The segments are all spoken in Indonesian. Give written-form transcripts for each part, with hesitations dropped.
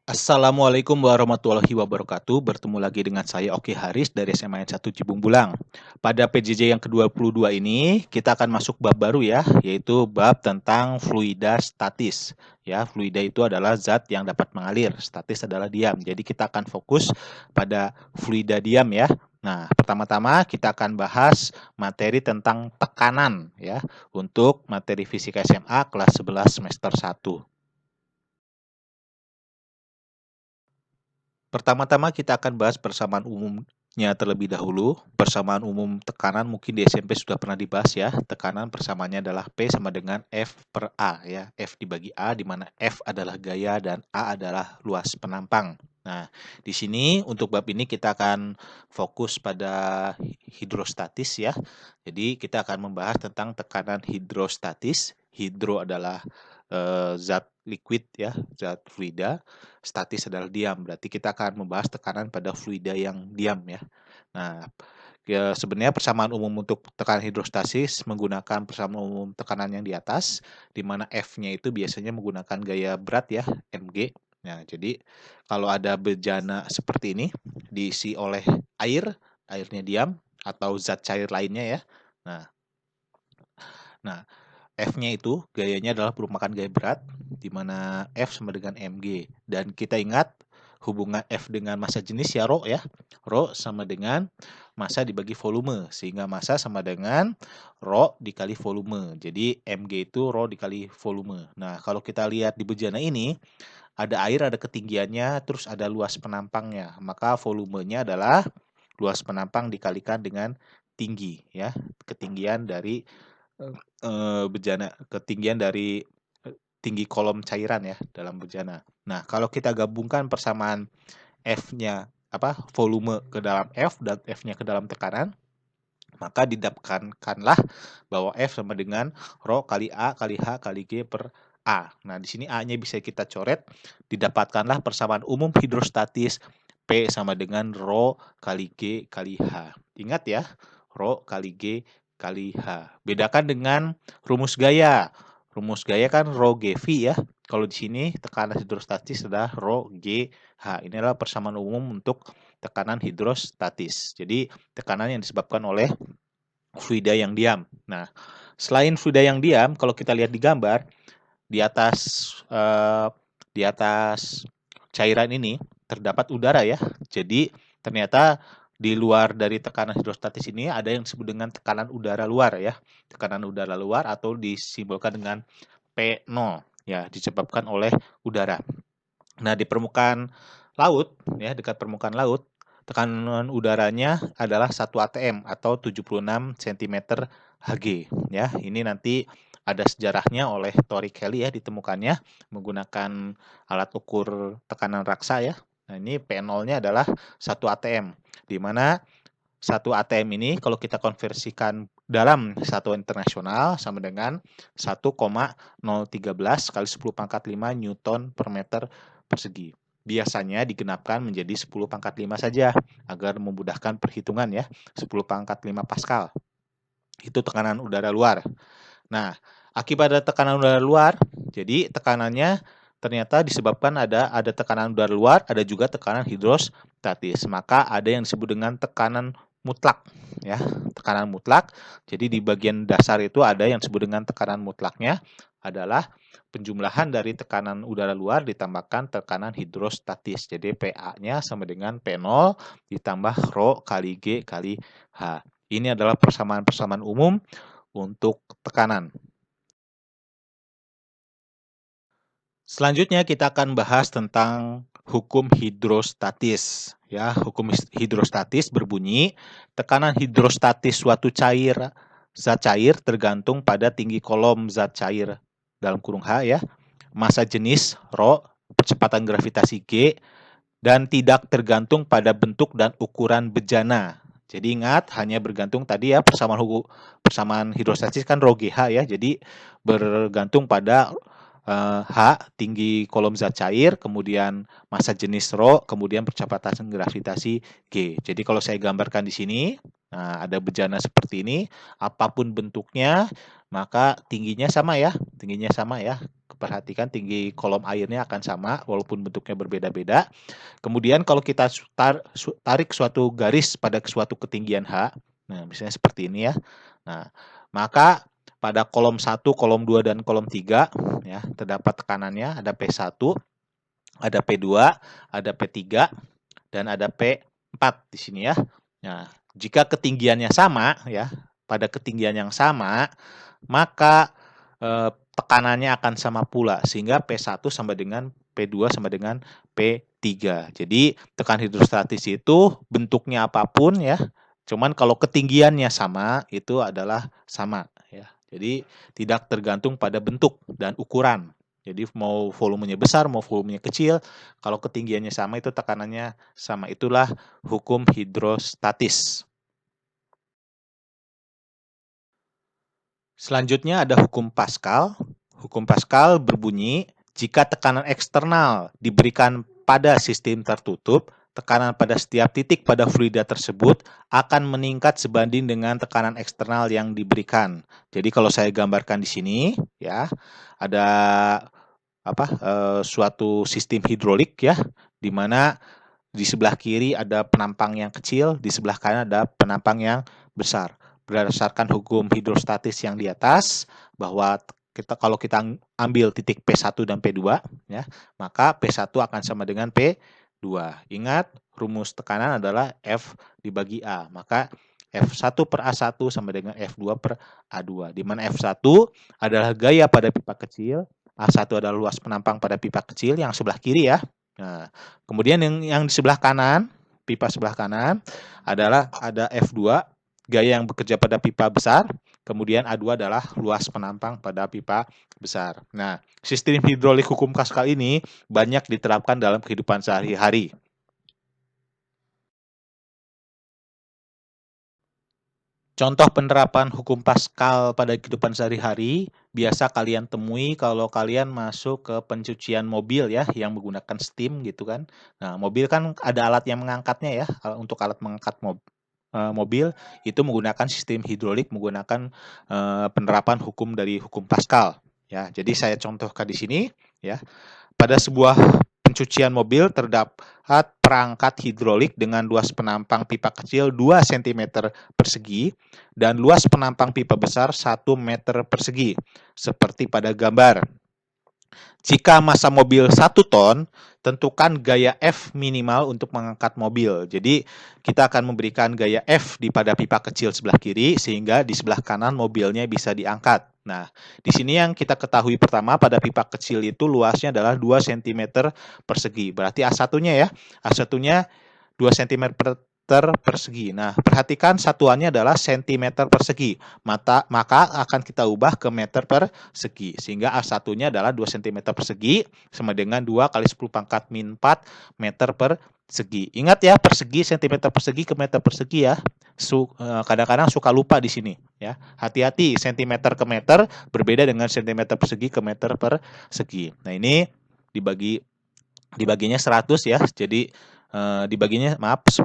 Assalamualaikum warahmatullahi wabarakatuh. Bertemu lagi dengan saya Oki Haris dari SMA N 1 Cibung Bulang. Pada PJJ yang ke-22 ini kita akan masuk bab baru ya, yaitu bab tentang fluida statis. Ya, fluida itu adalah zat yang dapat mengalir, statis adalah diam. Jadi kita akan fokus pada fluida diam ya. Nah, pertama-tama kita akan bahas materi tentang tekanan ya untuk materi fisika SMA kelas 11 semester 1. Pertama-tama kita akan bahas persamaan umumnya terlebih dahulu. Persamaan umum tekanan mungkin di SMP sudah pernah dibahas ya. Tekanan persamaannya adalah P sama dengan F per A ya. F dibagi A, di mana F adalah gaya dan A adalah luas penampang. Nah, di sini untuk bab ini kita akan fokus pada hidrostatis ya. Jadi kita akan membahas tentang tekanan hidrostatis. Hidro adalah zat liquid ya, zat fluida. Statis adalah diam, berarti kita akan membahas tekanan pada fluida yang diam ya. Nah, sebenarnya persamaan umum untuk tekanan hidrostasis menggunakan persamaan umum tekanan yang di atas, di mana F-nya itu biasanya menggunakan gaya berat ya, mg. Nah, jadi kalau ada bejana seperti ini diisi oleh air, airnya diam atau zat cair lainnya ya. Nah, F-nya itu gayanya adalah merupakan gaya berat, di mana F sama dengan mg. Dan kita ingat hubungan F dengan massa jenis ya Rho ya. Rho sama dengan massa dibagi volume, sehingga massa sama dengan Rho dikali volume. Jadi mg itu Rho dikali volume. Nah, kalau kita lihat di bejana ini, ada air, ada ketinggiannya, terus ada luas penampangnya. Maka volumenya adalah luas penampang dikalikan dengan tinggi ya. Ketinggian dari bejana, ketinggian dari tinggi kolom cairan ya dalam bejana. Nah, kalau kita gabungkan persamaan F-nya volume ke dalam F dan F-nya ke dalam tekanan, maka didapatkanlah bahwa F sama dengan Rho kali A kali H kali G per A. Nah, di sini A-nya bisa kita coret, didapatkanlah persamaan umum hidrostatis P sama dengan Rho kali G kali H. Ingat ya, Rho kali G kali H. Bedakan dengan rumus gaya. Rumus gaya kan Rho GV ya. Kalau di sini tekanan hidrostatis adalah Rho GH. Ini adalah persamaan umum untuk tekanan hidrostatis. Jadi tekanan yang disebabkan oleh fluida yang diam. Nah, selain fluida yang diam, kalau kita lihat di gambar di atas cairan ini terdapat udara ya. Jadi ternyata di luar dari tekanan hidrostatis ini ada yang disebut dengan tekanan udara luar ya. Tekanan udara luar atau disimbolkan dengan P0 ya, disebabkan oleh udara. Nah, di permukaan laut ya, dekat permukaan laut, tekanan udaranya adalah 1 atm atau 76 cm Hg ya. Ini nanti ada sejarahnya oleh Tori Kelly ya, ditemukannya menggunakan alat ukur tekanan raksa ya. Nah, ini P0-nya adalah 1 atm, di mana 1 atm ini kalau kita konversikan dalam satuan internasional sama dengan 1,013 kali 10 pangkat 5 Newton per meter persegi. Biasanya digenapkan menjadi 10 pangkat 5 saja agar memudahkan perhitungan ya. 10 pangkat 5 Pascal. Itu tekanan udara luar. Nah, akibat ada tekanan udara luar, jadi tekanannya ternyata disebabkan ada tekanan udara luar, ada juga tekanan hidrostatis. Maka ada yang disebut dengan tekanan mutlak ya, tekanan mutlak. Jadi di bagian dasar itu ada yang disebut dengan tekanan mutlaknya adalah penjumlahan dari tekanan udara luar ditambahkan tekanan hidrostatis. Jadi PA-nya sama dengan P0 ditambah Rho kali G kali H. Ini adalah persamaan-persamaan umum untuk tekanan. Selanjutnya kita akan bahas tentang hukum hidrostatis. Ya, hukum hidrostatis berbunyi tekanan hidrostatis suatu zat cair tergantung pada tinggi kolom zat cair dalam kurung H ya, massa jenis Rho, percepatan gravitasi G, dan tidak tergantung pada bentuk dan ukuran bejana. Jadi ingat hanya bergantung tadi ya persamaan hidrostatis kan Rho GH ya. Jadi bergantung pada H tinggi kolom zat cair, kemudian massa jenis Rho, kemudian percepatan gravitasi G. Jadi kalau saya gambarkan di sini, nah ada bejana seperti ini, apapun bentuknya, maka tingginya sama ya, Perhatikan tinggi kolom airnya akan sama walaupun bentuknya berbeda-beda. Kemudian kalau kita tarik suatu garis pada suatu ketinggian H, nah misalnya seperti ini ya. Nah, maka pada kolom 1, kolom 2, dan kolom 3 ya, terdapat tekanannya ada P1, ada P2, ada P3, dan ada P4 di sini ya. Nah, jika ketinggiannya sama ya, pada ketinggian yang sama, maka tekanannya akan sama pula sehingga P1 sama dengan P2 sama dengan P3. Jadi tekan hidrostatis itu bentuknya apapun ya, cuman kalau ketinggiannya sama itu adalah sama ya. Jadi tidak tergantung pada bentuk dan ukuran. Jadi mau volumenya besar, mau volumenya kecil, kalau ketinggiannya sama itu tekanannya sama. Itulah hukum hidrostatis. Selanjutnya ada hukum Pascal. Hukum Pascal berbunyi, jika tekanan eksternal diberikan pada sistem tertutup, tekanan pada setiap titik pada fluida tersebut akan meningkat sebanding dengan tekanan eksternal yang diberikan. Jadi kalau saya gambarkan di sini, ya, ada suatu sistem hidrolik ya, di mana di sebelah kiri ada penampang yang kecil, di sebelah kanan ada penampang yang besar. Berdasarkan hukum hidrostatis yang di atas, bahwa kalau kita ambil titik P1 dan P2 ya, maka P1 akan sama dengan P2. Ingat, rumus tekanan adalah F dibagi A. Maka F1 per A1 sama dengan F2 per A2. Di mana F1 adalah gaya pada pipa kecil, A1 adalah luas penampang pada pipa kecil yang sebelah kiri ya. Nah, kemudian yang di sebelah kanan, pipa sebelah kanan adalah ada F2, gaya yang bekerja pada pipa besar, kemudian A2 adalah luas penampang pada pipa besar. Nah, sistem hidrolik hukum Pascal ini banyak diterapkan dalam kehidupan sehari-hari. Contoh penerapan hukum Pascal pada kehidupan sehari-hari biasa kalian temui kalau kalian masuk ke pencucian mobil ya, yang menggunakan steam gitu kan. Nah, mobil kan ada alat yang mengangkatnya ya. Untuk alat mengangkat mobil itu menggunakan sistem hidrolik, menggunakan penerapan hukum dari hukum Pascal ya. Jadi saya contohkan di sini ya. Pada sebuah pencucian mobil terdapat perangkat hidrolik dengan luas penampang pipa kecil 2 cm persegi dan luas penampang pipa besar 1 meter persegi, seperti pada gambar. Jika massa mobil 1 ton, tentukan gaya F minimal untuk mengangkat mobil. Jadi kita akan memberikan gaya F di pada pipa kecil sebelah kiri sehingga di sebelah kanan mobilnya bisa diangkat. Nah, di sini yang kita ketahui pertama pada pipa kecil itu luasnya adalah 2 cm persegi. Berarti A1-nya ya. A1-nya 2 cm persegi. Nah, perhatikan satuannya adalah cm persegi. Maka akan kita ubah ke meter persegi. Sehingga A1-nya adalah 2 cm persegi sama dengan 2 kali 10 pangkat min 4 meter persegi. Ingat ya, persegi, cm persegi ke meter persegi ya. Kadang-kadang suka lupa di sini ya. Hati-hati, cm ke meter berbeda dengan cm persegi ke meter persegi. Nah, ini dibaginya 100 ya. Jadi dibaginya 10.000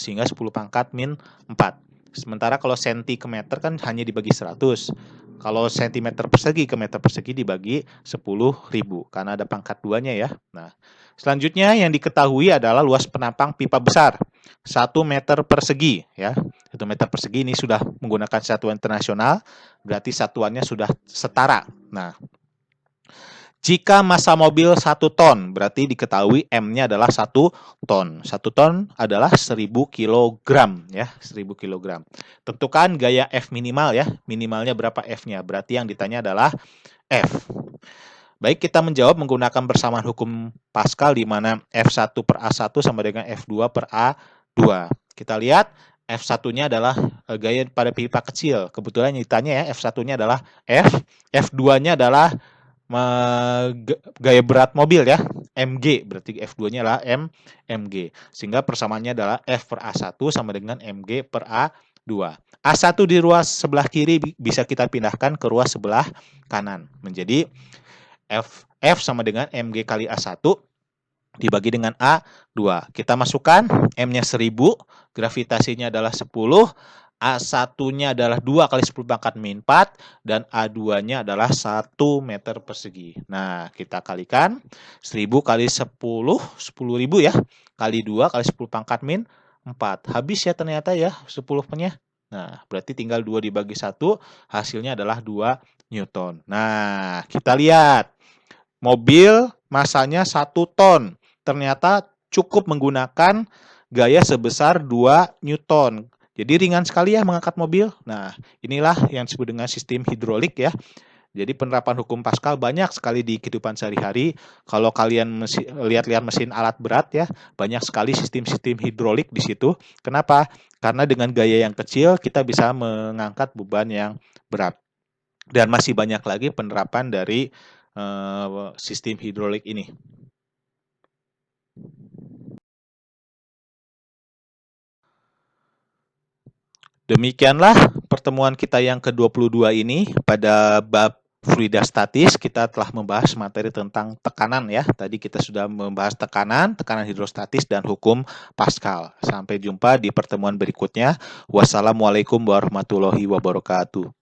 sehingga 10 pangkat min 4. Sementara kalau senti ke meter kan hanya dibagi 100. Kalau cm persegi ke meter persegi dibagi 10.000 karena ada pangkat 2-nya ya. Nah, selanjutnya yang diketahui adalah luas penampang pipa besar 1 meter persegi ya. 1 meter persegi ini sudah menggunakan satuan internasional, berarti satuannya sudah setara. Nah, jika massa mobil 1 ton, berarti diketahui M-nya adalah 1 ton. 1 ton adalah 1000 kg ya, 1000 kg. Tentukan gaya F minimal ya, minimalnya berapa F-nya. Berarti yang ditanya adalah F. Baik, kita menjawab menggunakan persamaan hukum Pascal di mana F1 per A1 sama dengan F2 per A2. Kita lihat F1-nya adalah gaya pada pipa kecil. Kebetulan yang ditanya ya, F1-nya adalah F, F2-nya adalah gaya berat mobil ya, mg, berarti F2-nya adalah mg. Sehingga persamaannya adalah F per A1 sama dengan mg per A2. A1 di ruas sebelah kiri bisa kita pindahkan ke ruas sebelah kanan. Menjadi F sama dengan mg kali A1 dibagi dengan A2. Kita masukkan M-nya 1000, gravitasinya adalah 10, A1-nya adalah 2 kali 10 pangkat min 4 dan A2-nya adalah 1 meter persegi. Nah, kita kalikan 1000 kali 10, 10.000 ya. Kali 2 kali 10 pangkat min 4. Habis ya ternyata ya 10-nya. Nah, berarti tinggal 2 dibagi 1, hasilnya adalah 2 Newton. Nah, kita lihat. Mobil masanya 1 ton. Ternyata cukup menggunakan gaya sebesar 2 Newton. Jadi ringan sekali ya mengangkat mobil. Nah, inilah yang disebut dengan sistem hidrolik ya. Jadi penerapan hukum Pascal banyak sekali di kehidupan sehari-hari. Kalau kalian lihat-lihat mesin alat berat ya, banyak sekali sistem-sistem hidrolik di situ. Kenapa? Karena dengan gaya yang kecil kita bisa mengangkat beban yang berat. Dan masih banyak lagi penerapan dari sistem hidrolik ini. Demikianlah pertemuan kita yang ke-22 ini. Pada bab fluida statis kita telah membahas materi tentang tekanan ya. Tadi kita sudah membahas tekanan hidrostatis dan hukum Pascal. Sampai jumpa di pertemuan berikutnya. Wassalamualaikum warahmatullahi wabarakatuh.